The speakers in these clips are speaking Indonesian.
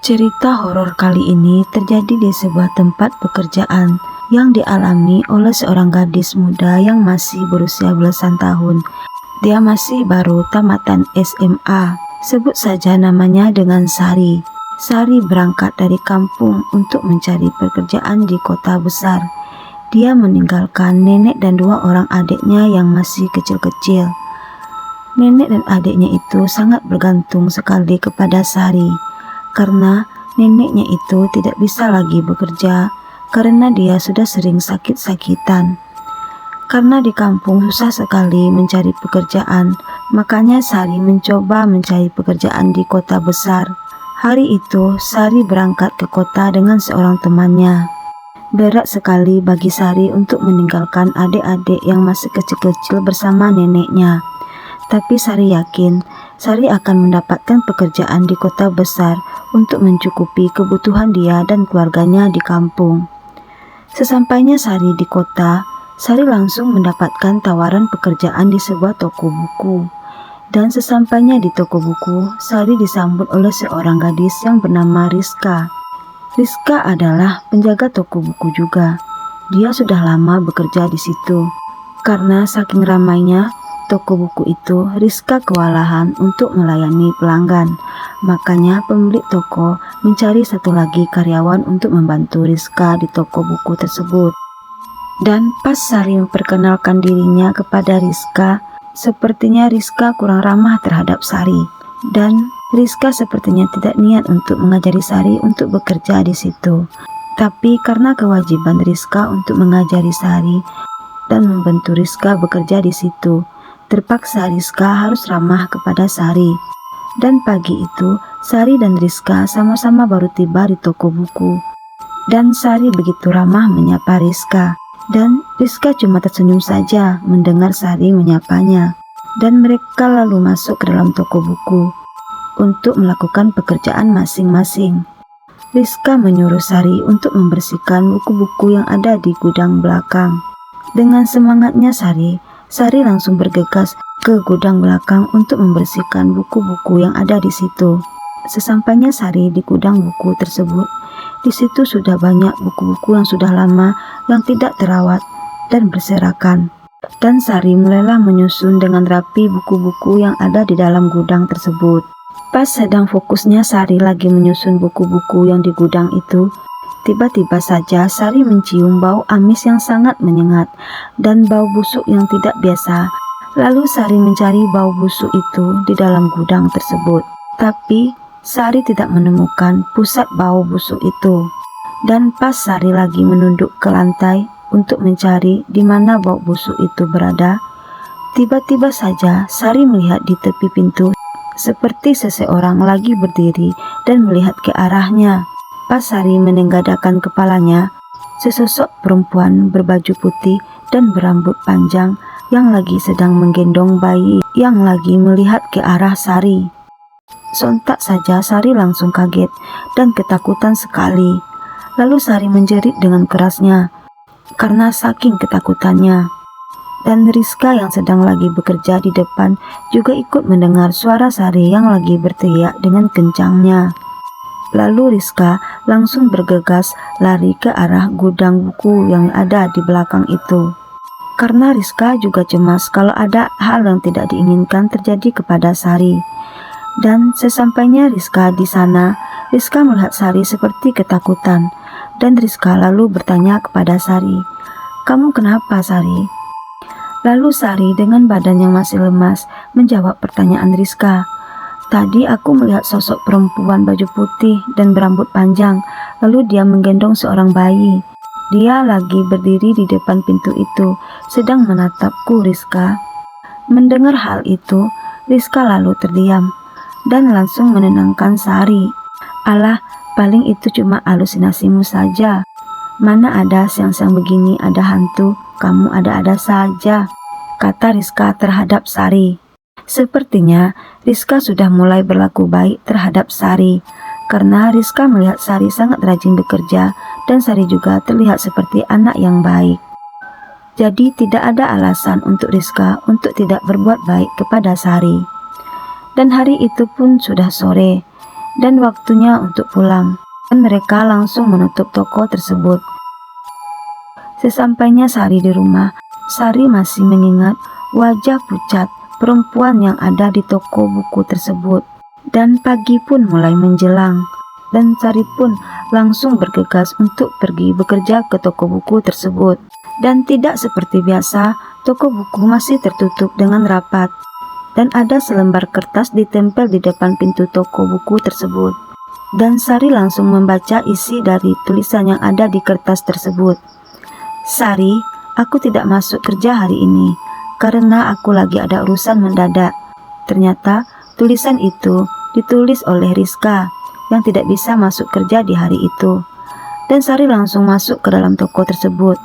Cerita horor kali ini terjadi di sebuah tempat pekerjaan yang dialami oleh seorang gadis muda yang masih berusia belasan tahun. Dia masih baru tamatan SMA. Sebut saja namanya dengan Sari. Sari berangkat dari kampung untuk mencari pekerjaan di kota besar. Dia meninggalkan nenek dan dua orang adiknya yang masih kecil-kecil. Nenek dan adiknya itu sangat bergantung sekali kepada Sari, karena neneknya itu tidak bisa lagi bekerja karena dia sudah sering sakit-sakitan. Karena di kampung susah sekali mencari pekerjaan, makanya Sari mencoba mencari pekerjaan di kota besar. Hari itu Sari berangkat ke kota dengan seorang temannya. Berat sekali bagi Sari untuk meninggalkan adik-adik yang masih kecil-kecil bersama neneknya. Tapi Sari yakin Sari akan mendapatkan pekerjaan di kota besar untuk mencukupi kebutuhan dia dan keluarganya di kampung. Sesampainya Sari di kota, Sari langsung mendapatkan tawaran pekerjaan di sebuah toko buku. Dan sesampainya di toko buku, Sari disambut oleh seorang gadis yang bernama Rizka. Rizka adalah penjaga toko buku juga. Dia sudah lama bekerja di situ. Karena saking ramainya toko buku itu, Rizka kewalahan untuk melayani pelanggan. Makanya pemilik toko mencari satu lagi karyawan untuk membantu Rizka di toko buku tersebut. Dan pas Sari memperkenalkan dirinya kepada Rizka, sepertinya Rizka kurang ramah terhadap Sari. Dan Rizka sepertinya tidak niat untuk mengajari Sari untuk bekerja di situ. Tapi karena kewajiban Rizka untuk mengajari Sari dan membantu Rizka bekerja di situ, terpaksa Rizka harus ramah kepada Sari. Dan pagi itu, Sari dan Rizka sama-sama baru tiba di toko buku. Dan Sari begitu ramah menyapa Rizka. Dan Rizka cuma tersenyum saja mendengar Sari menyapanya. Dan mereka lalu masuk ke dalam toko buku untuk melakukan pekerjaan masing-masing. Rizka menyuruh Sari untuk membersihkan buku-buku yang ada di gudang belakang. Dengan semangatnya Sari langsung bergegas ke gudang belakang untuk membersihkan buku-buku yang ada di situ. Sesampainya Sari di gudang buku tersebut, di situ sudah banyak buku-buku yang sudah lama yang tidak terawat dan berserakan. Dan Sari mulailah menyusun dengan rapi buku-buku yang ada di dalam gudang tersebut. Pas sedang fokusnya Sari lagi menyusun buku-buku yang di gudang itu, tiba-tiba saja Sari mencium bau amis yang sangat menyengat dan bau busuk yang tidak biasa. Lalu Sari mencari bau busuk itu di dalam gudang tersebut. Tapi Sari tidak menemukan pusat bau busuk itu. Dan pas Sari lagi menunduk ke lantai untuk mencari di mana bau busuk itu berada, tiba-tiba saja Sari melihat di tepi pintu seperti seseorang lagi berdiri dan melihat ke arahnya. Pas Sari menengadahkan kepalanya, sesosok perempuan berbaju putih dan berambut panjang yang lagi sedang menggendong bayi yang lagi melihat ke arah Sari. Sontak saja Sari langsung kaget dan ketakutan sekali. Lalu Sari menjerit dengan kerasnya karena saking ketakutannya. Dan Rizka yang sedang lagi bekerja di depan juga ikut mendengar suara Sari yang lagi berteriak dengan kencangnya. Lalu Rizka langsung bergegas lari ke arah gudang buku yang ada di belakang itu. Karena Rizka juga cemas kalau ada hal yang tidak diinginkan terjadi kepada Sari. Dan sesampainya Rizka di sana, Rizka melihat Sari seperti ketakutan. Dan Rizka lalu bertanya kepada Sari, "Kamu kenapa, Sari?" Lalu Sari dengan badan yang masih lemas menjawab pertanyaan Rizka. "Tadi aku melihat sosok perempuan baju putih dan berambut panjang, lalu dia menggendong seorang bayi. Dia lagi berdiri di depan pintu itu, sedang menatapku, Rizka." Mendengar hal itu, Rizka lalu terdiam dan langsung menenangkan Sari. "Alah, paling itu cuma halusinasimu saja. Mana ada siang-siang begini ada hantu, kamu ada-ada saja," kata Rizka terhadap Sari. Sepertinya Rizka sudah mulai berlaku baik terhadap Sari, karena Rizka melihat Sari sangat rajin bekerja dan Sari juga terlihat seperti anak yang baik. Jadi tidak ada alasan untuk Rizka untuk tidak berbuat baik kepada Sari. Dan hari itu pun sudah sore, dan waktunya untuk pulang. Dan mereka langsung menutup toko tersebut. Sesampainya Sari di rumah, Sari masih mengingat wajah pucat perempuan yang ada di toko buku tersebut. Dan pagi pun mulai menjelang, dan Sari pun langsung bergegas untuk pergi bekerja ke toko buku tersebut. Dan tidak seperti biasa, toko buku masih tertutup dengan rapat, dan ada selembar kertas ditempel di depan pintu toko buku tersebut. Dan Sari langsung membaca isi dari tulisan yang ada di kertas tersebut. Sari, aku tidak masuk kerja hari ini karena aku lagi ada urusan mendadak. Ternyata tulisan itu ditulis oleh Rizka yang tidak bisa masuk kerja di hari itu. Dan Sari langsung masuk ke dalam toko tersebut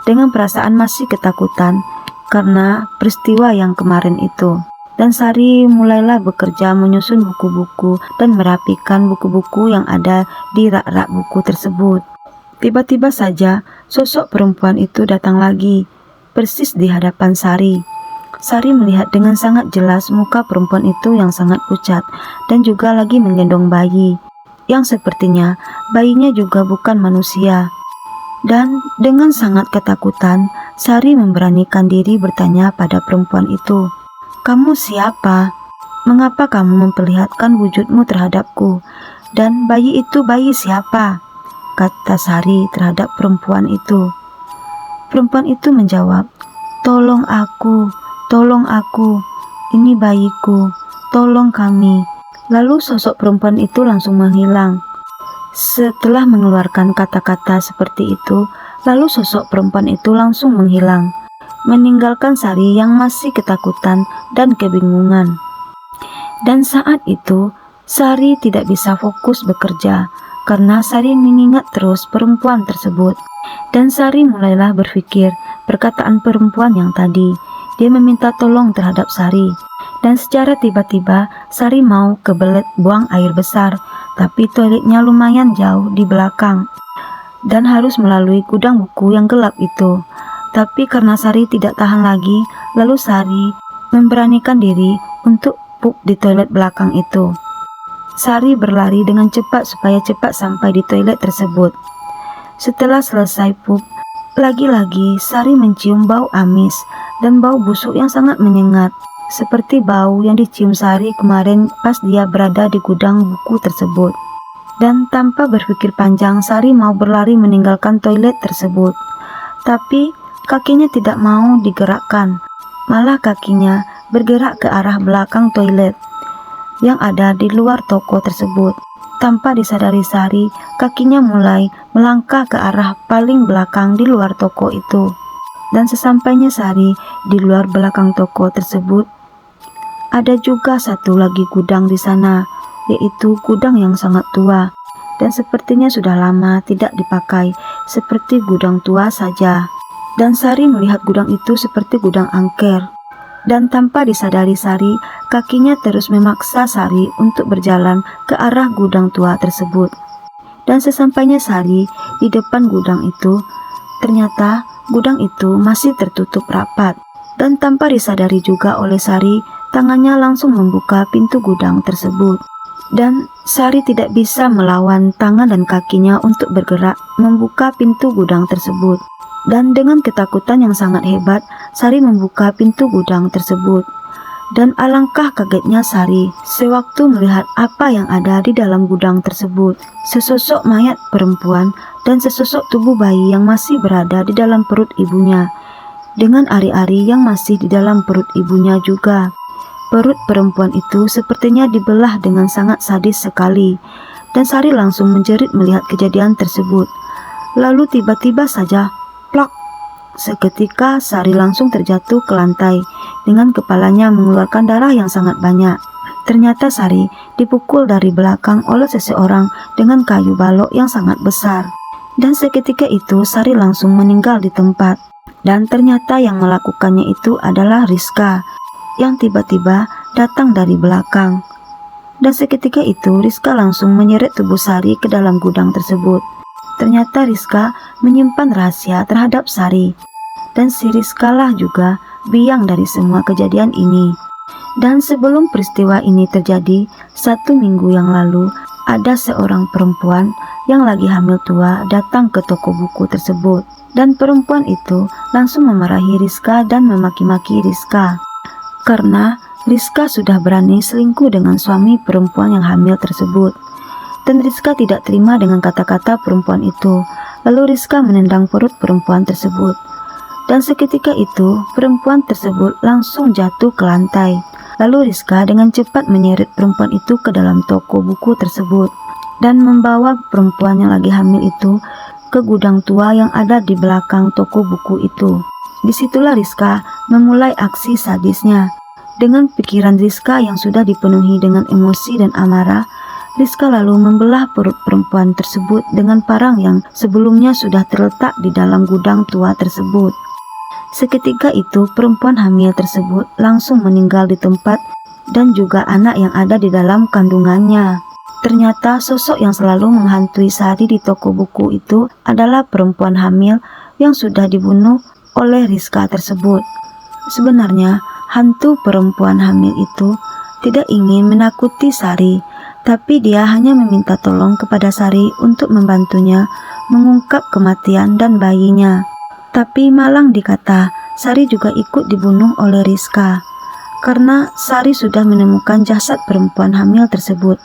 dengan perasaan masih ketakutan karena peristiwa yang kemarin itu. Dan Sari mulailah bekerja menyusun buku-buku dan merapikan buku-buku yang ada di rak-rak buku tersebut. Tiba-tiba saja sosok perempuan itu datang lagi, persis di hadapan Sari. Sari melihat dengan sangat jelas muka perempuan itu yang sangat pucat dan juga lagi menggendong bayi, yang sepertinya bayinya juga bukan manusia. Dan dengan sangat ketakutan, Sari memberanikan diri bertanya pada perempuan itu, "Kamu siapa? Mengapa kamu memperlihatkan wujudmu terhadapku? Dan bayi itu bayi siapa?" kata Sari terhadap perempuan itu. Perempuan itu menjawab, tolong aku, ini bayiku, tolong kami." Lalu sosok perempuan itu langsung menghilang. Setelah mengeluarkan kata-kata seperti itu, lalu sosok perempuan itu langsung menghilang, meninggalkan Sari yang masih ketakutan dan kebingungan. Dan saat itu, Sari tidak bisa fokus bekerja karena Sari mengingat terus perempuan tersebut. Dan Sari mulailah berpikir perkataan perempuan yang tadi. Dia meminta tolong terhadap Sari. Dan secara tiba-tiba Sari mau kebelet buang air besar, tapi toiletnya lumayan jauh di belakang dan harus melalui gudang buku yang gelap itu. Tapi karena Sari tidak tahan lagi, lalu Sari memberanikan diri untuk pup di toilet belakang itu. Sari berlari dengan cepat supaya cepat sampai di toilet tersebut. Setelah selesai pup, lagi-lagi Sari mencium bau amis dan bau busuk yang sangat menyengat, seperti bau yang dicium Sari kemarin pas dia berada di gudang buku tersebut. Dan tanpa berpikir panjang, Sari mau berlari meninggalkan toilet tersebut. Tapi kakinya tidak mau digerakkan, malah kakinya bergerak ke arah belakang toilet yang ada di luar toko tersebut. Tanpa disadari Sari, kakinya mulai melangkah ke arah paling belakang di luar toko itu. Dan sesampainya Sari di luar belakang toko tersebut, ada juga satu lagi gudang di sana, yaitu gudang yang sangat tua dan sepertinya sudah lama tidak dipakai, seperti gudang tua saja. Dan Sari melihat gudang itu seperti gudang angker. Dan tanpa disadari Sari, kakinya terus memaksa Sari untuk berjalan ke arah gudang tua tersebut. Dan sesampainya Sari di depan gudang itu, ternyata gudang itu masih tertutup rapat. Dan tanpa disadari juga oleh Sari, tangannya langsung membuka pintu gudang tersebut. Dan Sari tidak bisa melawan tangan dan kakinya untuk bergerak membuka pintu gudang tersebut. Dan dengan ketakutan yang sangat hebat, Sari membuka pintu gudang tersebut. Dan alangkah kagetnya Sari sewaktu melihat apa yang ada di dalam gudang tersebut. Sesosok mayat perempuan dan sesosok tubuh bayi yang masih berada di dalam perut ibunya, dengan ari-ari yang masih di dalam perut ibunya juga. Perut perempuan itu sepertinya dibelah dengan sangat sadis sekali. Dan Sari langsung menjerit melihat kejadian tersebut. Lalu tiba-tiba saja, plak! Seketika Sari langsung terjatuh ke lantai dengan kepalanya mengeluarkan darah yang sangat banyak. Ternyata Sari dipukul dari belakang oleh seseorang dengan kayu balok yang sangat besar. Dan seketika itu Sari langsung meninggal di tempat. Dan ternyata yang melakukannya itu adalah Rizka yang tiba-tiba datang dari belakang. Dan seketika itu Rizka langsung menyeret tubuh Sari ke dalam gudang tersebut. Ternyata Rizka menyimpan rahasia terhadap Sari. Dan si Rizka lah juga biang dari semua kejadian ini. Dan sebelum peristiwa ini terjadi, 1 minggu yang lalu, ada seorang perempuan yang lagi hamil tua datang ke toko buku tersebut. Dan perempuan itu langsung memarahi Rizka dan memaki-maki Rizka karena Rizka sudah berani selingkuh dengan suami perempuan yang hamil tersebut. Dan Rizka tidak terima dengan kata-kata perempuan itu. Lalu Rizka menendang perut perempuan tersebut. Dan seketika itu perempuan tersebut langsung jatuh ke lantai. Lalu Rizka dengan cepat menyeret perempuan itu ke dalam toko buku tersebut dan membawa perempuan yang lagi hamil itu ke gudang tua yang ada di belakang toko buku itu. Disitulah Rizka memulai aksi sadisnya. Dengan pikiran Rizka yang sudah dipenuhi dengan emosi dan amarah, Rizka lalu membelah perut perempuan tersebut dengan parang yang sebelumnya sudah terletak di dalam gudang tua tersebut. Seketika itu perempuan hamil tersebut langsung meninggal di tempat dan juga anak yang ada di dalam kandungannya. Ternyata sosok yang selalu menghantui Sari di toko buku itu adalah perempuan hamil yang sudah dibunuh oleh Rizka tersebut. Sebenarnya hantu perempuan hamil itu tidak ingin menakuti Sari, tapi dia hanya meminta tolong kepada Sari untuk membantunya mengungkap kematian dan bayinya. Tapi malang dikata, Sari juga ikut dibunuh oleh Rizka karena Sari sudah menemukan jasad perempuan hamil tersebut.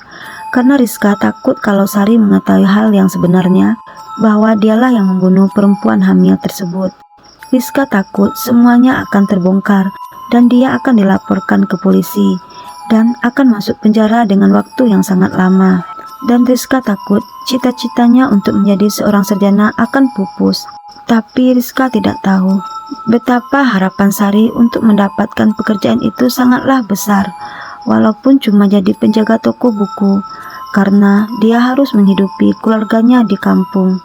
Karena Rizka takut kalau Sari mengetahui hal yang sebenarnya, bahwa dialah yang membunuh perempuan hamil tersebut. Rizka takut semuanya akan terbongkar dan dia akan dilaporkan ke polisi dan akan masuk penjara dengan waktu yang sangat lama. Dan Rizka takut cita-citanya untuk menjadi seorang sarjana akan pupus. Tapi Rizka tidak tahu betapa harapan Sari untuk mendapatkan pekerjaan itu sangatlah besar, walaupun cuma jadi penjaga toko buku, karena dia harus menghidupi keluarganya di kampung.